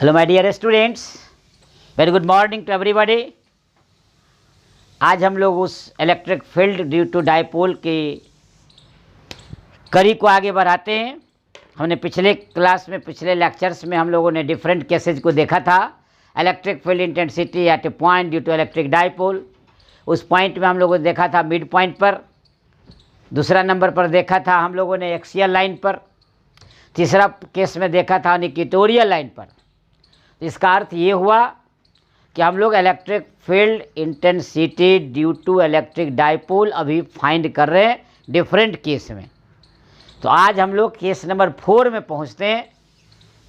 Hello my dear students, very good morning to everybody. आज हम लोग उस electric field due to dipole की कड़ी को आगे बढ़ाते हैं। हमने पिछले क्लास में, पिछले लेक्चर्स में हम लोगों ने डिफरेंट केसेज को देखा था। Electric field intensity at a point due to electric dipole, उस पॉइंट में हम लोगों ने देखा था मिड पॉइंट पर। दूसरा नंबर पर देखा था हम लोगों ने एक्सियल लाइन पर। तीसरा केस में देखा था इक्वेटोरियल लाइन पर। इसका अर्थ ये हुआ कि हम लोग electric field intensity due to electric dipole अभी फाइंड कर रहे हैं डिफरेंट केस में। तो आज हम लोग केस नंबर 4 में पहुंचते हैं।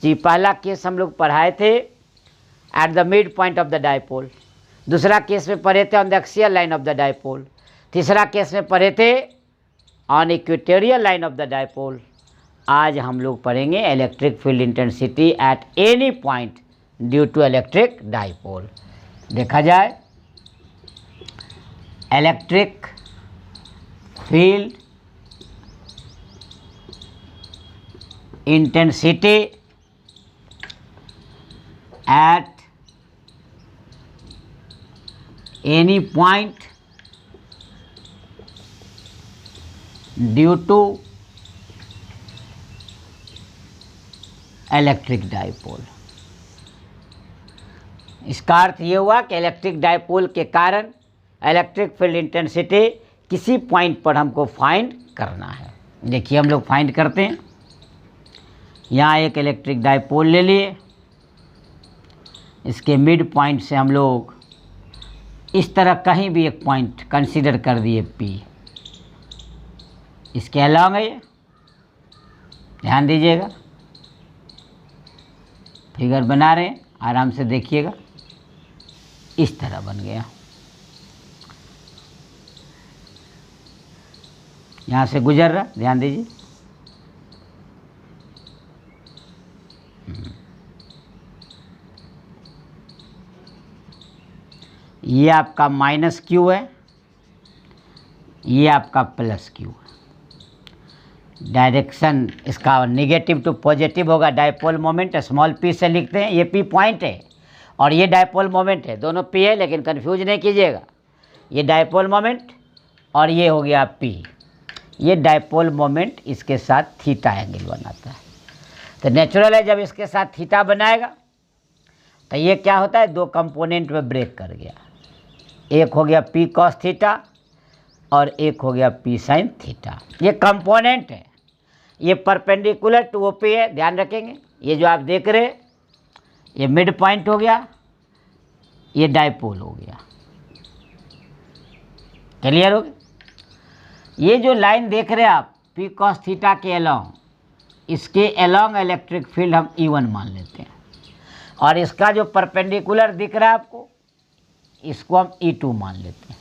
जी, पहला केस हम लोग पढ़ाए थे at the mid point of the dipole. दूसरा केस में पढ़े थे on the axial line of the dipole. तीसरा केस में पढ़े थे on equatorial line of the dipole. आज हम लोग पढ़ेंगे electric field intensity at any point due to electric dipole. देखा जाए, electric field intensity at any point due to electric dipole. इसका अर्थ ये हुआ कि इलेक्ट्रिक डाइपोल के कारण इलेक्ट्रिक फील्ड इंटेंसिटी किसी पॉइंट पर हमको फाइंड करना है। देखिए, हम लोग फाइंड करते हैं। यहाँ एक इलेक्ट्रिक डाइपोल ले लिए, इसके मिड पॉइंट से हम लोग इस तरह कहीं भी एक पॉइंट कंसीडर कर दिए P। इसके अलॉन्ग है, ये ध्यान दीजिएगा, फिगर बना रहे हैं, आराम से देखिएगा। इस तरह बन गया। यहाँ से गुजर रहा, ध्यान दीजिए। ये आपका माइनस क्यू है, ये आपका प्लस क्यू है। डायरेक्शन इसका निगेटिव टू पॉजिटिव होगा। डाइपोल मोमेंट स्मॉल p से लिखते हैं। ये p पॉइंट है और ये डाइपोल मोमेंट है, दोनों p है, लेकिन कंफ्यूज नहीं कीजिएगा। ये डाइपोल मोमेंट और ये हो गया p। ये डाइपोल मोमेंट इसके साथ थीटा एंगल बनाता है। तो नेचुरल है, जब इसके साथ थीटा बनाएगा तो ये क्या होता है, दो कंपोनेंट में ब्रेक कर गया। एक हो गया p कॉस थीटा और एक हो गया p साइन थीटा। ये कंपोनेंट है, ये परपेंडिकुलर टू OP है, ध्यान रखेंगे। ये जो आप देख रहे हैं, ये मिड पॉइंट हो गया, ये डाइपोल हो गया। क्लियर हो गया? ये जो लाइन देख रहे हैं आप p कॉस थीटा के अलोंग, इसके अलोंग इलेक्ट्रिक फील्ड हम E1 मान लेते हैं। और इसका जो परपेंडिकुलर दिख रहा है आपको, इसको हम E2 मान लेते हैं।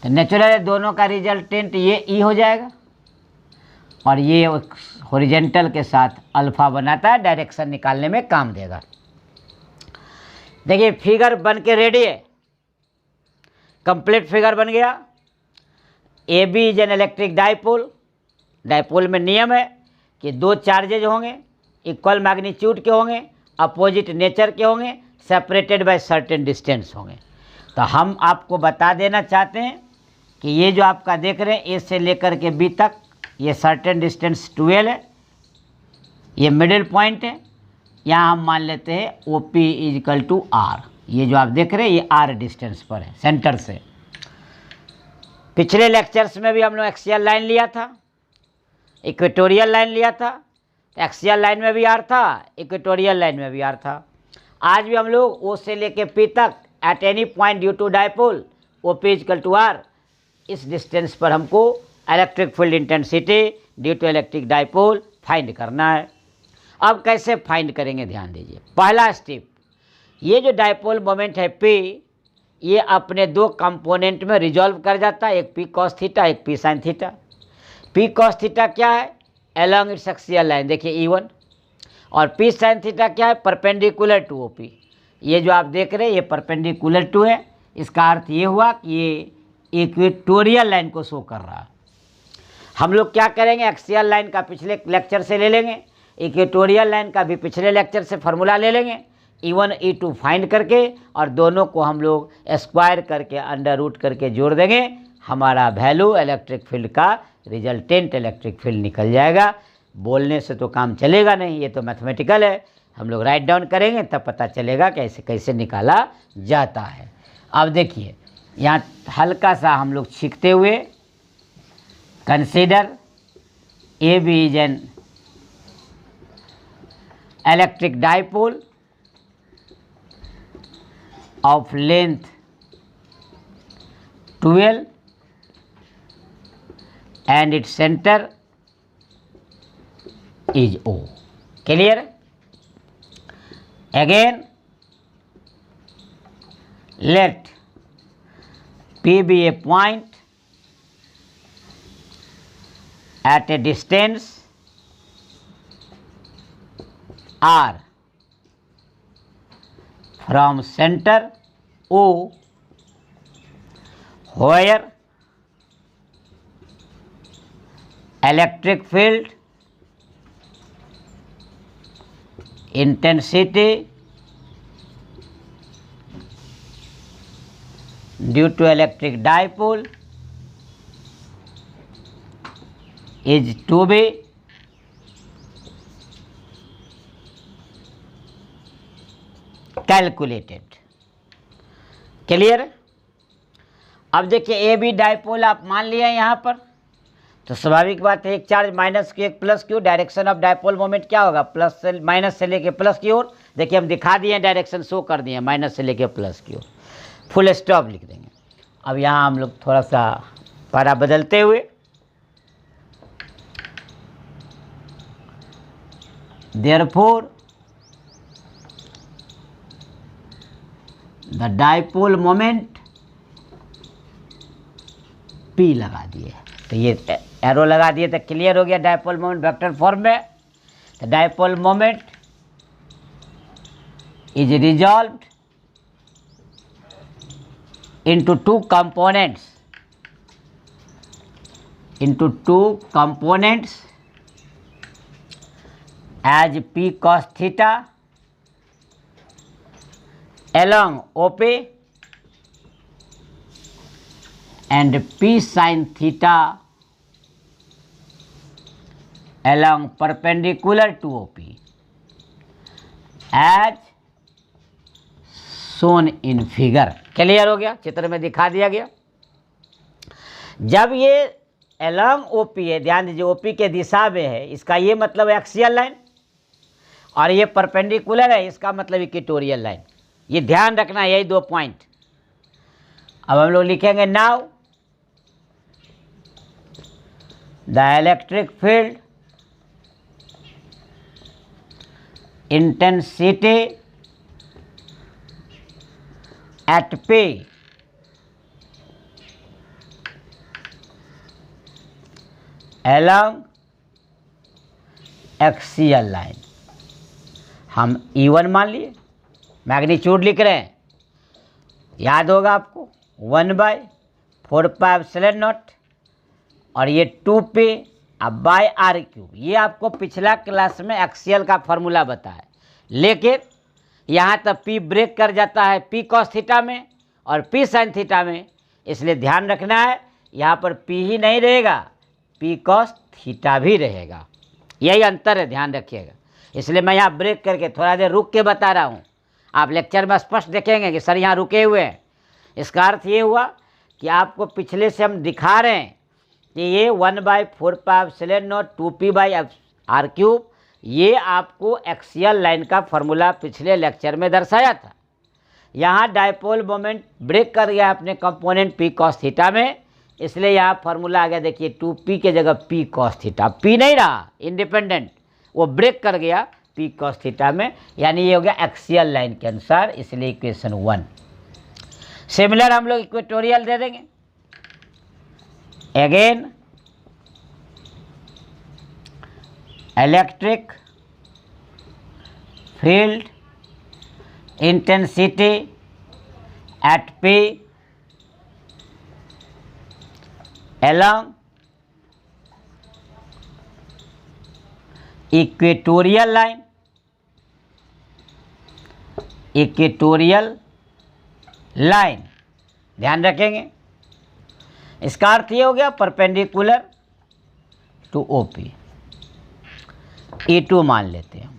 तो नेचुरल है, दोनों का रिजल्टेंट ये E हो जाएगा और ये हॉरिजेंटल के साथ अल्फा बनाता है, डायरेक्शन निकालने में काम देगा। देखिए, फिगर बन के रेडी है, कंप्लीट फिगर बन गया। AB is an electric dipole. Dipole में नियम है कि दो चार्जेज होंगे, इक्वल मैग्नीट्यूड के होंगे, अपोजिट नेचर के होंगे, सेपरेटेड बाय सर्टेन डिस्टेंस होंगे। तो हम आपको बता देना चाहते हैं कि ये जो आपका देख रहे हैं A से लेकर के B तक, ये सर्टेन डिस्टेंस 12 है, ये मिडिल पॉइंट है। यहाँ हम मान लेते हैं OP इजिकल टू R। ये जो आप देख रहे हैं ये R डिस्टेंस पर है सेंटर से। पिछले लेक्चर्स में भी हम लोग एक्सियल लाइन लिया था, इक्वेटोरियल लाइन लिया था। एक्सियल लाइन में भी R था, इक्वेटोरियल लाइन में भी R था। आज भी हम लोग O से लेके P तक at any point due to dipole OP is equal to R, इस डिस्टेंस पर हमको electric field intensity due to electric dipole find करना है। अब कैसे फाइंड करेंगे, ध्यान दीजिए। पहला स्टेप, ये जो डाइपोल मोमेंट है P, ये अपने दो कंपोनेंट में रिजॉल्व कर जाता है, एक P कॉस थीटा, एक P sine theta. P cos theta क्या है, अलोंग इट्स एक्सियल लाइन, देखिए E1। और P साइन थीटा क्या है, परपेंडिकुलर टू OP। ये जो आप देख रहे हैं ये परपेंडिकुलर टू है। इसका अर्थ ये हुआ कि ये इक्वेटोरियल लाइन को शो कर रहा है। हम लोग क्या करेंगे, एक्सियल लाइन का पिछले लेक्चर से ले लेंगे, इक्वेटोरियल लाइन का भी पिछले लेक्चर से फार्मूला ले लेंगे। E1 E2 फाइंड करके और दोनों को हम लोग स्क्वायर करके अंडर रूट करके जोड़ देंगे, हमारा वैल्यू इलेक्ट्रिक फील्ड का रिजल्टेंट इलेक्ट्रिक फील्ड निकल जाएगा। बोलने से तो काम चलेगा नहीं, ये तो मैथमेटिकल है, हम लोग राइट डाउन करेंगे तब पता चलेगा कैसे कैसे निकाला जाता है। अब देखिए यहाँ हल्का सा हम लोग सीखते हुए, consider A B is an electric dipole of length 12 and its center is O. Clear? Again, let P be a point at a distance R from center O, where electric field intensity due to electric dipole is to be calculated. Clear? अब देखिए A B dipole आप मान लिया यहाँ पर, तो स्वाभाविक बात है एक चार्ज माइनस क्यू एक plus Q, direction of dipole moment क्या होगा, प्लस से माइनस से लेके प्लस की ओर। देखिए हम दिखा दिए डायरेक्शन शो कर दिए, माइनस से लेके प्लस की ओर, फुल स्टॉप लिख देंगे। अब यहाँ हम लोग थोड़ा सा पारा बदलते हुए, therefore the dipole moment P लगा दिए, तो ये एरो लगा दिए तो क्लियर हो गया डाइपोल मोमेंट वेक्टर फॉर्म में। तो dipole moment is resolved into two components as P cos theta along OP and P sin theta along perpendicular to OP as shown in figure। Clear हो गया, चित्र में दिखा दिया गया। जब ये along OP है, ध्यान दीजिए OP के दिशा में है, इसका ये मतलब एक्सियल लाइन, और ये परपेंडिकुलर है, इसका मतलब इक्वेटोरियल लाइन। ये ध्यान रखना, यही दो पॉइंट। अब हम लोग लिखेंगे now the electric field intensity at P along axial line, हम E1 मान लिए, मैग्नीट्यूड लिख रहे हैं, याद होगा आपको 1/4πε0, और ये 2P बाय R3। ये आपको पिछला क्लास में एक्सियल का फॉर्मूला बताया, लेकिन यहाँ तक P ब्रेक कर जाता है P cos थीटा में और P sin थीटा में, इसलिए ध्यान रखना है यहाँ पर P ही नहीं रहेगा, P cos थीटा भी रहेगा। यही अंतर है, ध्यान रखिएगा। इसलिए मैं यहाँ ब्रेक करके थोड़ा देर रुक के बता रहा हूँ, आप लेक्चर में स्पष्ट देखेंगे कि सर यहाँ रुके हुए हैं। इसका अर्थ ये हुआ कि आपको पिछले से हम दिखा रहे हैं कि ये 1/4πε0 2P/R3, ये आपको एक्सियल लाइन का फॉर्मूला पिछले लेक्चर में दर्शाया था। यहाँ डाइपोल मोमेंट ब्रेक कर गया अपने कंपोनेंट P cos थीटा में, इसलिए यहाँ फार्मूला आ गया। देखिए 2P के जगह P cos थीटा, P नहीं रहा इंडिपेंडेंट, वो ब्रेक कर गया P cos थीटा में, यानी ये हो गया एक्सियल लाइन के अनुसार, इसलिए इक्वेशन 1। सिमिलर हम लोग इक्वेटोरियल दे देंगे। Again electric field intensity at P along equatorial line equatorial line, ध्यान रखेंगे। इसका अर्थ ये हो गया परपेंडिकुलर टू ओपी। E2 मान लेते हैं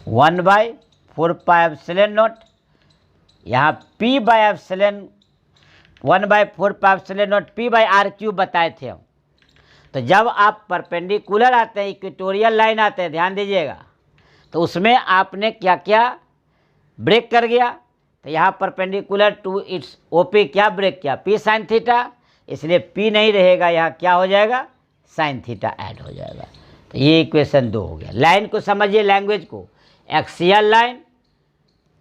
1/4πε0, यहाँ P/ε 1/4πε0 P/r³ बताए थे हम। तो जब आप परपेंडिकुलर आते हैं, इक्वेटोरियल लाइन आते हैं, ध्यान दीजिएगा, तो उसमें आपने क्या क्या ब्रेक कर गया। तो यहाँ परपेंडिकुलर टू इट्स ओपी क्या ब्रेक किया, P sin थीटा, इसलिए P नहीं रहेगा, यहाँ क्या हो जाएगा, sin थीटा ऐड हो जाएगा। तो ये इक्वेशन 2 हो गया। लाइन को समझिए, लैंग्वेज को, एक्सियल लाइन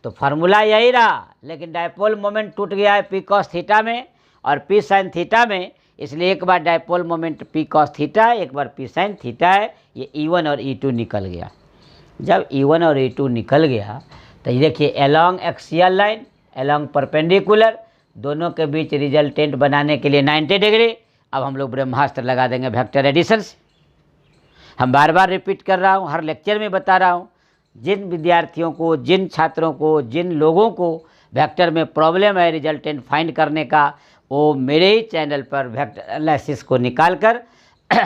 तो फार्मूला यही रहा, लेकिन डायपोल मोमेंट टूट गया है P cos थीटा में और P sin थीटा में, इसलिए एक बार dipole moment P cos theta है, एक बार P sin थीटा है। ये E1 और E2 निकल गया। जब E1 और E2 निकल गया तो ये देखिए along axial line, along perpendicular, दोनों के बीच रिजल्टेंट बनाने के लिए 90 डिग्री। अब हम लोग ब्रह्मास्त्र लगा देंगे वेक्टर एडिशन से। हम बार बार रिपीट कर रहा हूँ, हर लेक्चर में बता रहा हूँ, जिन विद्यार्थियों को, जिन छात्रों को, जिन लोगों को वेक्टर में प्रॉब्लम है रिजल्टेंट फाइंड करने का, वो मेरे ही चैनल पर वेक्टर एनालिसिस को निकाल कर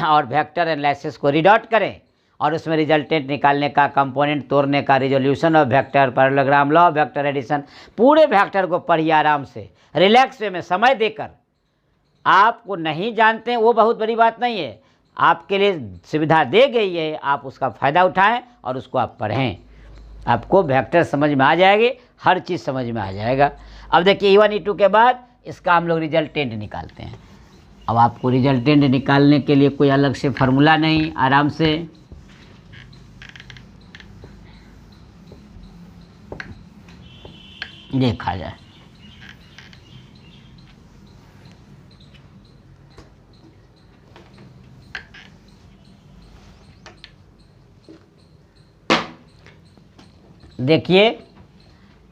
और वेक्टर एनालिसिस को रीड आउट करें और उसमें रिजल्टेंट निकालने का, कंपोनेंट तोड़ने का, resolution of vector, parallelogram, law of vector addition, पूरे वेक्टर को पढ़िए आराम से, रिलैक्स वे में, समय देकर। आपको नहीं जानते हैं वो बहुत बड़ी बात नहीं है, आपके लिए सुविधा दे गई है, आप उसका फ़ायदा उठाएं और उसको आप पढ़ें। आपको वेक्टर समझ में आ जाएगी, हर चीज़ समझ में आ जाएगा। अब देखिए E1 E2 के बाद इसका हम लोग रिजल्टेंट निकालते हैं। अब आपको रिजल्टेंट निकालने के लिए कोई अलग से फार्मूला नहीं, आराम से देखा जाए। देखिए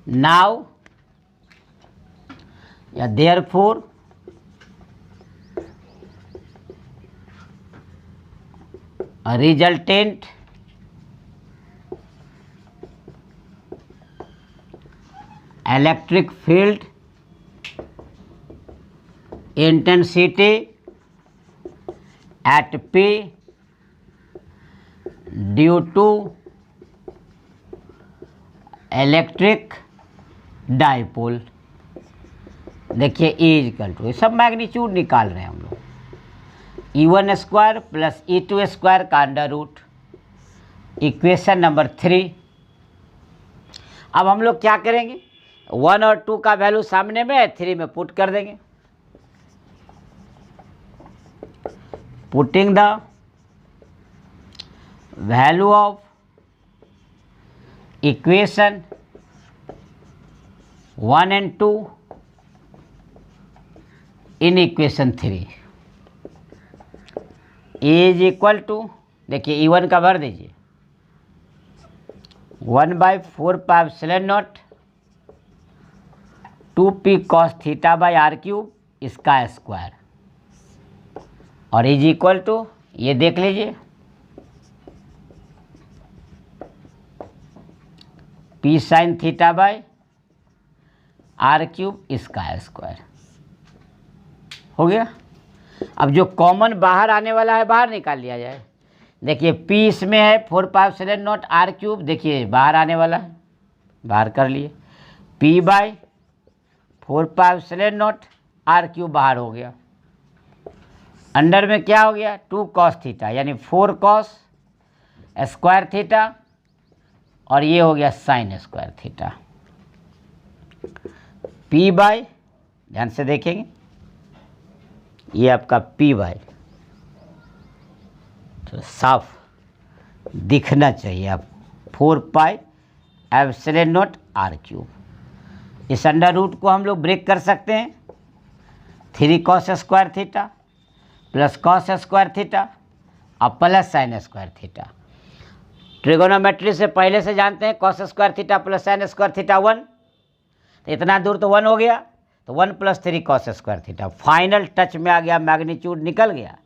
नाउ या therefore resultant electric field intensity at P due to electric dipole. देखिए E=, सब मैग्नीट्यूड निकाल रहे हैं हम लोग, E1 square plus E2 square का अंडर रूट, इक्वेशन नंबर 3। अब हम लोग क्या करेंगे, 1 और 2 का वैल्यू सामने में है, 3 में पुट कर देंगे। Putting the value of equation 1 and 2 in equation 3 E=, देखिए E1 का भर दीजिए 1/4πε0 2P cos θ/r³ इसका स्क्वायर, और E=, ये देख लीजिए P sin θ/r³ इसका स्क्वायर हो गया। अब जो कॉमन बाहर आने वाला है बाहर निकाल लिया जाए। देखिए P इसमें है 4πε0 r³, देखिए बाहर आने वाला है, बाहर कर लिए, P/4πε0 r³ बाहर हो गया। अंडर में क्या हो गया, 2 cos θ यानी 4 cos स्क्वायर थीटा, और ये हो गया साइन स्क्वायर थीटा। P/, ध्यान से देखेंगे, ये आपका P/, तो साफ दिखना चाहिए आप, 4πε0 r³। इस अंडर रूट को हम लोग ब्रेक कर सकते हैं, 3 cos square theta plus cos square theta और plus sine square theta. Trigonometry से पहले से जानते हैं cos square theta plus sine square theta 1, तो इतना दूर तो 1 हो गया, तो 1 + 3 cos square theta. Final touch में आ गया, मैग्नीट्यूड निकल गया,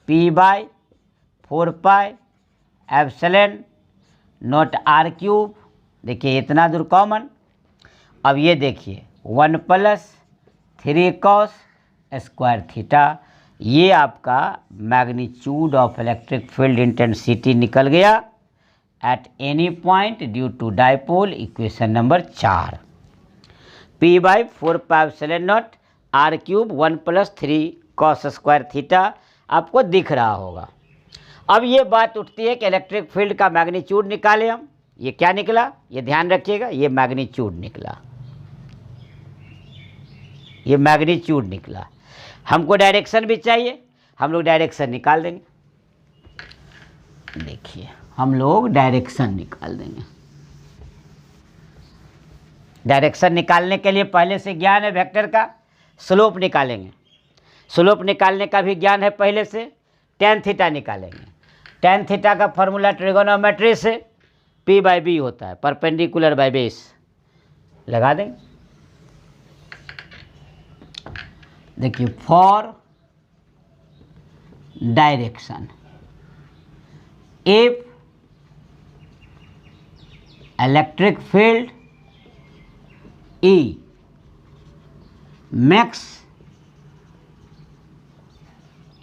P/4πε0 r³ देखिए इतना दूर कॉमन। अब ये देखिए 1 + 3 cos स्क्वायर थीटा, ये आपका magnitude of electric field intensity निकल गया at any point due to dipole, equation number 4। P/4πε0 r³ 1 + 3 cos square theta आपको दिख रहा होगा। अब ये बात उठती है कि इलेक्ट्रिक फील्ड का मैग्नीट्यूड निकालें हम। ये क्या निकला, ये ध्यान रखिएगा, ये मैग्नीट्यूड निकला, ये मैग्नीट्यूड निकला। हमको डायरेक्शन भी चाहिए, हम लोग डायरेक्शन निकाल देंगे। देखिए हम लोग डायरेक्शन निकाल देंगे। डायरेक्शन निकालने के लिए पहले से ज्ञान है वेक्टर का, स्लोप निकालेंगे। स्लोप निकालने का भी ज्ञान है पहले से, tan थीटा निकालेंगे। tan थीटा का फॉर्मूला ट्रिगोनोमेट्री से P/B होता है, परपेंडिकुलर बाय बेस। लगा देंगे। देखिए for direction if electric field E makes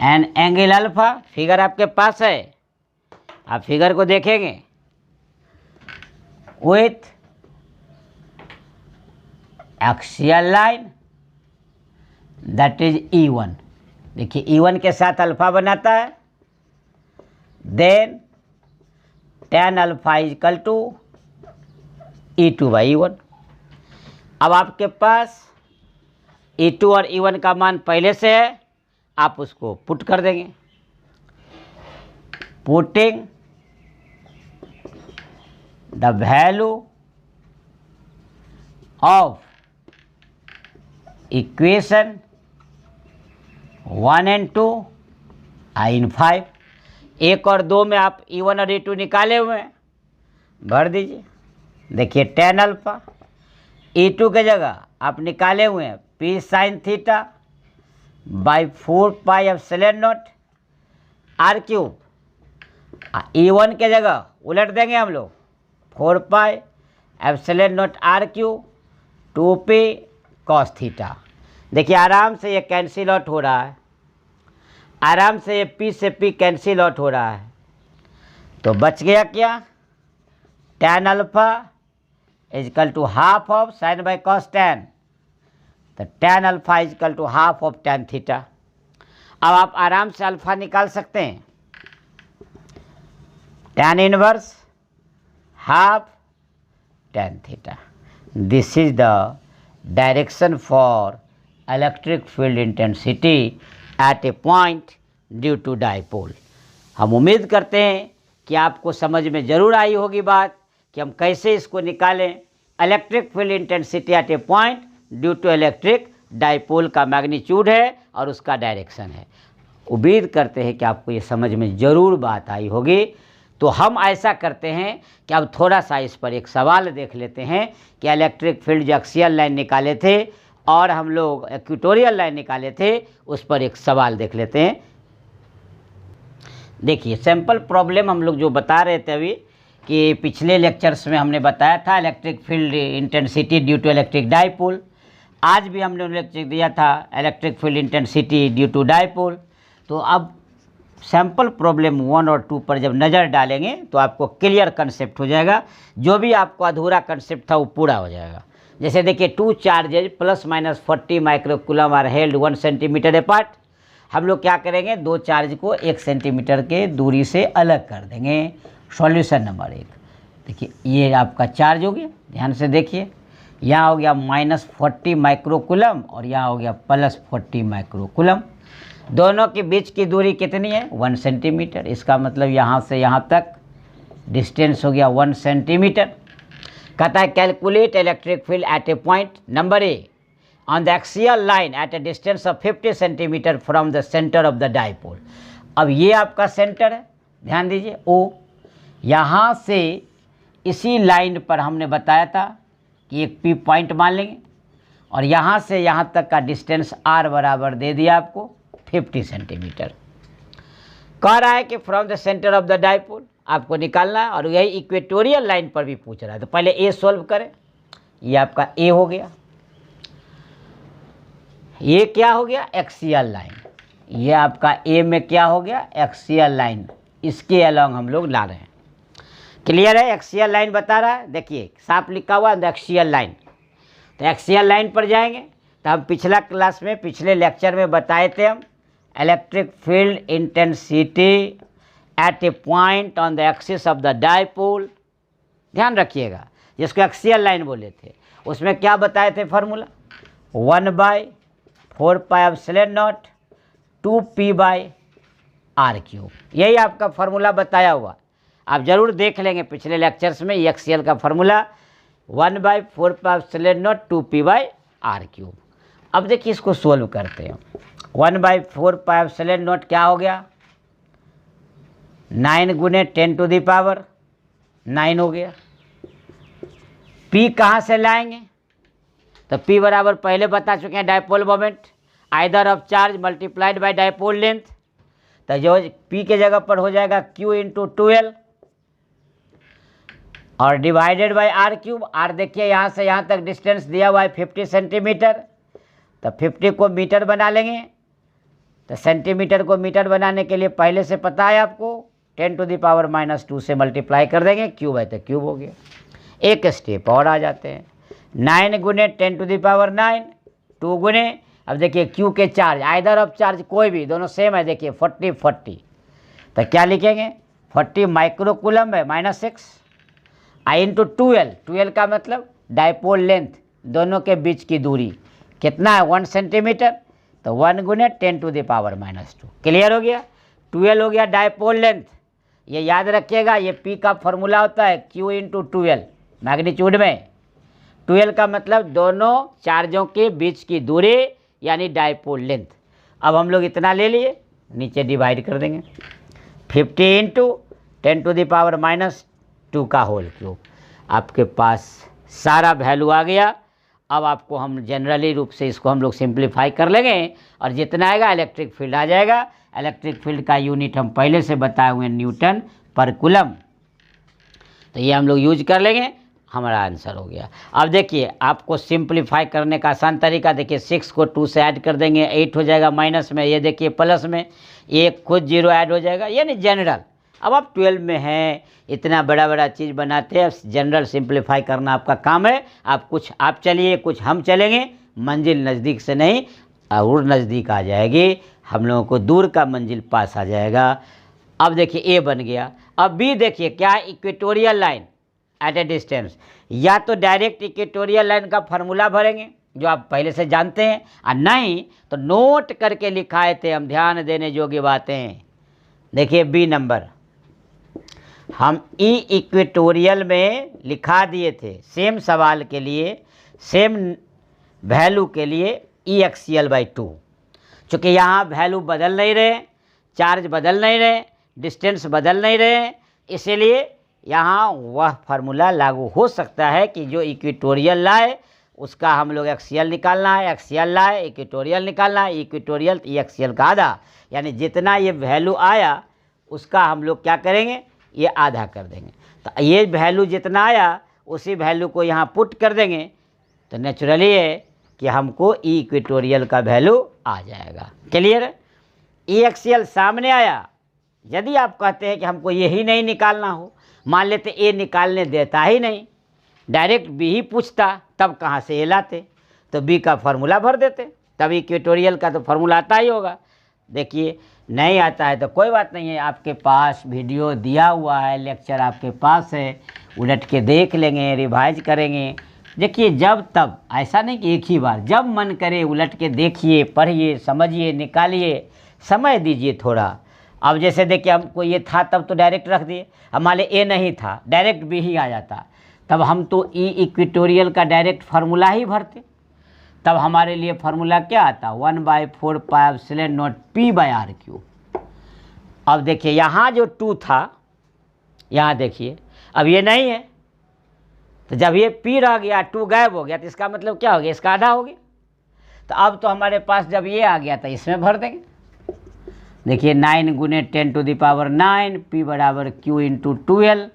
an angle alpha, figure आपके पास है, आप फिगर को देखेंगे, with axial line that is E1। देखिए E1 के साथ अल्फा बनाता है, देन tan alpha equal to E2/E1। अब आपके पास E2 और E1 का मान पहले से है, आप उसको पुट कर देंगे। Putting the value of equation 1 और 2 in 5। 1 और 2 में आप E1 और E2 निकाले हुए हैं, भर दीजिए। देखिए tan अल्फा, E2 के जगह आप निकाले हुए हैं P sin theta by 4πε0 r³। E1 के जगह उलट देंगे हम लोग, 4πε0 r³ 2p cos थीटा। देखिए आराम से ये कैंसिल आउट हो रहा है, आराम से ये P से P कैंसिल आउट हो रहा है, तो बच गया क्या, tan alpha is equal to half of sine by cos tan, तो tan alpha is equal to half of tan theta. अब आप आराम से अल्फा निकाल सकते हैं, tan inverse half tan theta. This is the direction for electric field intensity at a point due to dipole. हम उम्मीद करते हैं कि आपको समझ में ज़रूर आई होगी बात कि हम कैसे इसको निकालें। Electric field intensity at a point due to electric dipole का मैग्नीट्यूड है और उसका डायरेक्शन है। उम्मीद करते हैं कि आपको ये समझ में ज़रूर बात आई होगी। तो हम ऐसा करते हैं कि अब थोड़ा सा इस पर एक सवाल देख लेते हैं कि इलेक्ट्रिक फील्ड जो एक्सियल लाइन निकाले थे और हम लोग इक्वेटोरियल लाइन निकाले थे, उस पर एक सवाल देख लेते हैं। देखिए सैम्पल प्रॉब्लम हम लोग जो बता रहे थे अभी कि पिछले लेक्चर्स में हमने बताया था electric field intensity due to electric dipole. आज भी हमने लेक्चर दिया था electric field intensity due to dipole. तो अब सैम्पल प्रॉब्लम 1 और 2 पर जब नज़र डालेंगे तो आपको क्लियर कंसेप्ट हो जाएगा, जो भी आपको अधूरा कंसेप्ट था वो पूरा हो जाएगा। जैसे देखिए 2 charges +-40 microcoulomb are held 1 centimetre apart. हम लोग क्या करेंगे, 2 चार्ज को 1 सेंटीमीटर के दूरी से अलग कर देंगे। सॉल्यूशन नंबर 1, देखिए ये आपका चार्ज हो गया, ध्यान से देखिए, यहाँ हो गया -40 माइक्रोकूलम और यहाँ हो गया +40 माइक्रोकूलम। दोनों के बीच की दूरी कितनी है, 1 सेंटीमीटर। इसका मतलब यहाँ से यहाँ तक डिस्टेंस हो गया 1 सेंटीमीटर। कहता है calculate electric field at a point number A on the axial line at A distance of 50 centimetre from the centre of the dipole. अब ये आपका सेंटर है, ध्यान दीजिए O। यहाँ से इसी लाइन पर हमने बताया था कि एक P पॉइंट मान लेंगे और यहाँ से यहाँ तक का डिस्टेंस R बराबर दे दिया आपको 50 सेंटीमीटर। कह रहा है कि from the centre of the dipole, आपको निकालना है और यही इक्वेटोरियल लाइन पर भी पूछ रहा है। तो पहले ए सॉल्व करें। ये आपका ए हो गया, ये क्या हो गया, एक्सियल लाइन। ये आपका ए में क्या हो गया, एक्सियल लाइन, इसके अलॉन्ग हम लोग ला रहे हैं। क्लियर है, एक्सियल लाइन बता रहा है, देखिए साफ लिखा हुआ है एक्सियल लाइन। तो एक्सियल लाइन पर जाएंगे तो हम पिछला क्लास में, पिछले लेक्चर में बताए थे हम electric field intensity at a point on the axis of the dipole, ध्यान रखिएगा, जिसको एक्सियल लाइन बोले थे। उसमें क्या बताए थे फार्मूला, 1/4πε0 2p/r³। यही आपका फार्मूला बताया हुआ, आप ज़रूर देख लेंगे पिछले लेक्चर्स में। एक्सियल का फार्मूला 1/4πε0 2p/r³। अब देखिए इसको सोल्व करते हैं। 1/4πε0 क्या हो गया, 9 × 10⁻9 हो गया। P कहाँ से लाएंगे, तो P बराबर पहले बता चुके हैं dipole moment either of charge multiplied by dipole length. तो जो P के जगह पर हो जाएगा Q × 12 और डिवाइडेड बाय r³। r देखिए यहाँ से यहाँ तक डिस्टेंस दिया हुआ है 50 सेंटीमीटर, तो 50 को मीटर बना लेंगे। तो सेंटीमीटर को मीटर बनाने के लिए पहले से पता है आपको 10⁻⁻2 से मल्टीप्लाई कर देंगे, क्यूब है तो क्यूब हो गया। एक स्टेप और आ जाते हैं, 9 × 10⁻9 2 गुने, अब देखिए क्यू के चार्ज आइदर ऑफ चार्ज कोई भी, दोनों सेम है, देखिए 40 तो क्या लिखेंगे 40 माइक्रोकूलम है -6 × 12 का मतलब डायपोल लेंथ, दोनों के बीच की दूरी कितना है 1 सेंटीमीटर, तो 1 × 10⁻²। क्लियर हो गया, 12 हो गया डायपोल लेंथ। ये याद रखिएगा, ये P का फॉर्मूला होता है Q × 12 मैग्नीट्यूड में। 12 का मतलब दोनों चार्जों के बीच की दूरी यानी डायपोल लेंथ। अब हम लोग इतना ले लिए, नीचे डिवाइड कर देंगे 50 × 10⁻⁻2 का होल क्यूब। आपके पास सारा वैल्यू आ गया। अब आपको हम जनरली रूप से इसको हम लोग सिंप्लीफाई कर लेंगे और जितना आएगा इलेक्ट्रिक फील्ड आ जाएगा। इलेक्ट्रिक फील्ड का यूनिट हम पहले से बताए हुए हैं न्यूटन पर कूलम, तो ये हम लोग यूज कर लेंगे, हमारा आंसर हो गया। अब देखिए आपको सिंप्लीफाई करने का आसान तरीका, देखिए 6 को 2 से ऐड कर देंगे, 8 हो जाएगा माइनस में, ये देखिए प्लस में, एक खुद 0 ऐड हो जाएगा, यानी जनरल। अब आप 12 में हैं, इतना बड़ा बड़ा चीज़ बनाते हैं, जनरल सिंप्लीफाई करना आपका काम है। आप कुछ आप चलिए, कुछ हम चलेंगे, मंजिल नज़दीक से नहीं और नज़दीक आ जाएगी, हम लोगों को दूर का मंजिल पास आ जाएगा। अब देखिए ए बन गया। अब बी देखिए क्या, equatorial line at A distance, या तो डायरेक्ट इक्वेटोरियल लाइन का फार्मूला भरेंगे जो आप पहले से जानते हैं, और नहीं तो नोट करके लिखाए थे हम, ध्यान देने योग्य बातें। देखिए बी नंबर हम ई इक्वेटोरियल में लिखा दिए थे, सेम सवाल के लिए, सेम वैल्यू के लिए EXL/2। चूँकि यहाँ वैल्यू बदल नहीं रहे, चार्ज बदल नहीं रहे, डिस्टेंस बदल नहीं रहे, इसीलिए यहाँ वह फार्मूला लागू हो सकता है कि जो इक्वेटोरियल लाए उसका हम लोग एक्सियल निकालना है, एक्सियल लाए इक्वेटोरियल निकालना है, इक्वेटोरियल EXL का आधा, यानी जितना ये वैल्यू आया उसका हम लोग क्या करेंगे, ये आधा कर देंगे। तो ये वैल्यू जितना आया उसी वैल्यू को यहाँ पुट कर देंगे, तो नेचुरली है कि हमको इक्वेटोरियल का वैल्यू आ जाएगा। क्लियर है, EXL सामने आया। यदि आप कहते हैं कि हमको यही नहीं निकालना हो, मान लेते ए निकालने देता ही नहीं, डायरेक्ट बी ही पूछता, तब कहाँ से ए लाते, तो बी का फार्मूला भर देते, तब इक्वेटोरियल का तो फार्मूला आता ही होगा। देखिए नहीं आता है तो कोई बात नहीं है, आपके पास वीडियो दिया हुआ है, लेक्चर आपके पास है, उलट के देख लेंगे, रिवाइज करेंगे। देखिए जब तब, ऐसा नहीं कि एक ही बार, जब मन करे उलट के देखिए, पढ़िए, समझिए, निकालिए, समय दीजिए थोड़ा। अब जैसे देखिए हमको ये था तब तो डायरेक्ट रख दिए, हमारे ए नहीं था, डायरेक्ट बी ही आ जाता, तब हम तो ई इक्वेटोरियल का डायरेक्ट फार्मूला ही भरते, तब हमारे लिए फार्मूला क्या आता, 1/4πε0 p/r³। अब देखिए यहाँ जो 2 था, यहाँ देखिए अब ये नहीं है, तो जब ये P रह गया, 2 गायब हो गया, तो इसका मतलब क्या हो गया, इसका आधा हो गया। तो अब तो हमारे पास जब ये आ गया तो इसमें भर देंगे, देखिए 9 गुने 10⁹ P बराबर Q into 12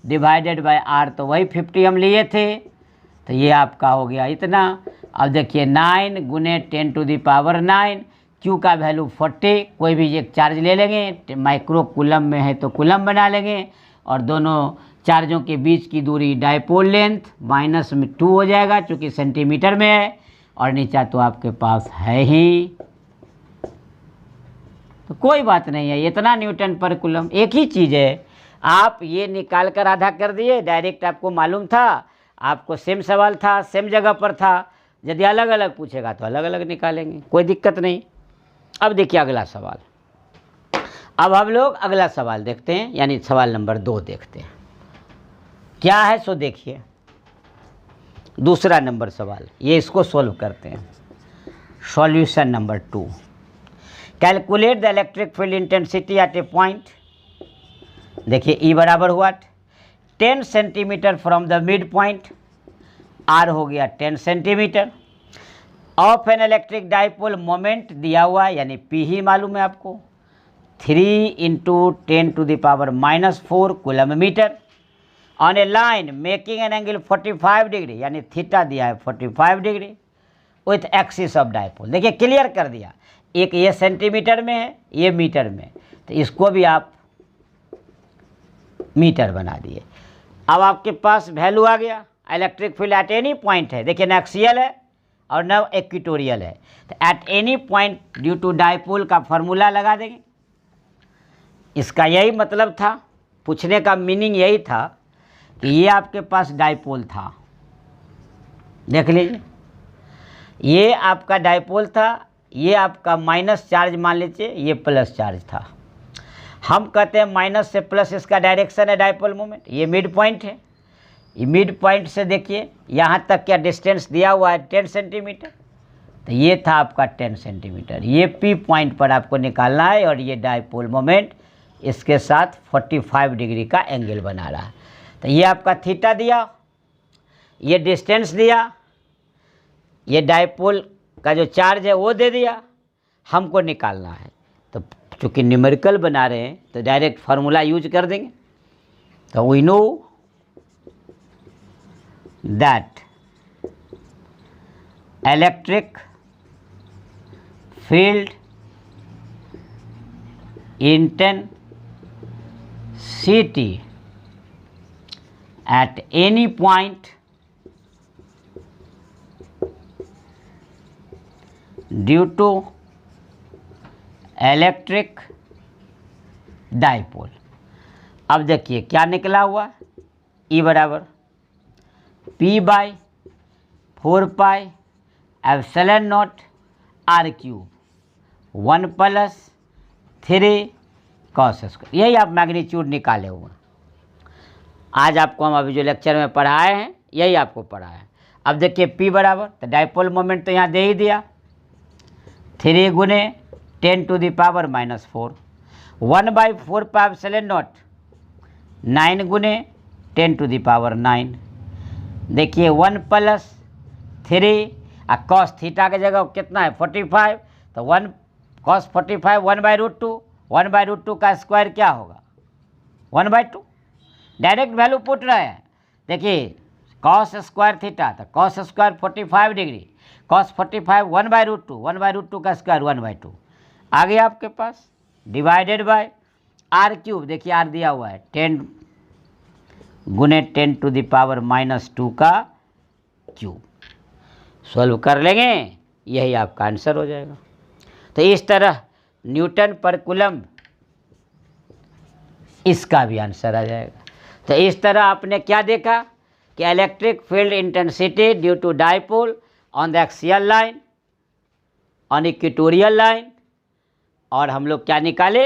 divided by R, तो वही 50 हम लिए थे, तो ये आपका हो गया इतना। अब देखिए 9 गुने 10⁹ Q का वैल्यू 40, कोई भी एक चार्ज ले लेंगे, माइक्रो कूलम में है तो कूलम बना लेंगे, और दोनों चार्जों के बीच की दूरी डायपोल लेंथ -2 हो जाएगा चूँकि सेंटीमीटर में है, और नीचा तो आपके पास है ही, तो कोई बात नहीं है, इतना न्यूटन पर कूलम एक ही चीज़ है। आप ये निकाल कर आधा कर दिए, डायरेक्ट आपको मालूम था, आपको सेम सवाल था, सेम जगह पर था, यदि अलग अलग पूछेगा तो अलग अलग निकालेंगे, कोई दिक्कत नहीं। अब देखिए अगला सवाल, अब हम लोग अगला सवाल देखते हैं, यानी सवाल नंबर 2 देखते हैं क्या है। सो देखिए दूसरा नंबर सवाल, ये इसको सोल्व करते हैं। Solution number 2, calculate the electric field intensity at a point. देखिए E बराबर हुआ 10 centimetre from the mid point, R हो गया 10 centimetre, of N electric dipole moment दिया हुआ यानी P ही मालूम है आपको, 3 × 10⁻⁻4 coulomb metre, on a line making an angle 45 degree यानी थीटा दिया है 45 degree with axis of dipole. देखिए क्लियर कर दिया, एक ये सेंटीमीटर में है, ये मीटर में, तो इसको भी आप मीटर बना दिए। अब आपके पास वैल्यू आ गया, electric field at any point है, देखिए न एक्सियल है और न इक्वेटोरियल है, तो at any point due to dipole का फॉर्मूला लगा देंगे। इसका यही मतलब था, पूछने का मीनिंग यही था कि ये आपके पास डाइपोल था, देख लीजिए ये आपका डाइपोल था, ये आपका माइनस चार्ज मान लीजिए, ये प्लस चार्ज था। हम कहते हैं माइनस से प्लस इसका डायरेक्शन है डाइपोल मोमेंट, ये मिड पॉइंट है, ये मिड पॉइंट से देखिए यहाँ तक क्या डिस्टेंस दिया हुआ है 10 सेंटीमीटर, तो ये था आपका 10 सेंटीमीटर, ये P पॉइंट पर आपको निकालना है, और ये डाइपोल मोमेंट इसके साथ 45 डिग्री का एंगल बना रहा है। तो ये आपका थीटा दिया, ये डिस्टेंस दिया, ये डाइपोल का जो चार्ज है वो दे दिया, हमको निकालना है। तो चूँकि न्यूमेरिकल बना रहे हैं तो डायरेक्ट फार्मूला यूज कर देंगे। तो we know that electric field intensity at any point due to electric dipole. अब देखिए क्या निकला हुआ, E बराबर P/4πε0 R³ 1 + 3 cos², यही आप मैग्नीट्यूड निकाले हुए। आज आपको हम अभी जो लेक्चर में पढ़ाए हैं यही आपको पढ़ाया है। अब देखिए P बराबर, तो डाइपोल मोमेंट तो यहाँ दे ही दिया, 3 × 10⁻⁻4 1/4πε0 9 × 10⁻9। देखिए 1 + 3 cos थीटा की जगह कितना है 45, तो 1 cos 45 1/√2, 1/√2 का स्क्वायर क्या होगा 1/2, डायरेक्ट वैल्यू पुट रहे हैं। देखिए cos स्क्वायर थीटा, तो cos स्क्वायर 45 डिग्री, cos 45 1/√2, 1/√2 का स्क्वायर 1/2 आ गया आपके पास, डिवाइडेड बाय R³। देखिए R दिया हुआ है 10 × 10⁻⁻2 का क्यूब, सॉल्व कर लेंगे यही आपका आंसर हो जाएगा। तो इस तरह न्यूटन पर कूलम इसका भी आंसर आ जाएगा। तो इस तरह आपने क्या देखा कि electric field intensity due to dipole on the axial line, on equatorial line, और हम लोग क्या निकाले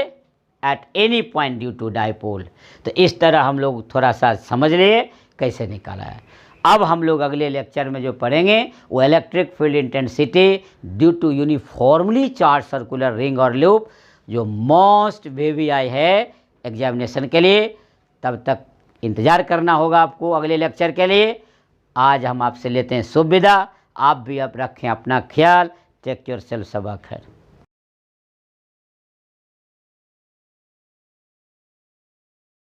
at any point due to dipole. तो इस तरह हम लोग थोड़ा सा समझ लिए कैसे निकाला है। अब हम लोग अगले लेक्चर में जो पढ़ेंगे वो electric field intensity due to uniformly charge circular ring और लूप, जो मोस्ट VVI है एग्जामिनेशन के लिए। तब तक इंतज़ार करना होगा आपको अगले लेक्चर के लिए। आज हम आपसे लेते हैं शुभ विदा। आप भी अब रखें अपना ख्याल। टेक योर सेल्फ, सबा खैर।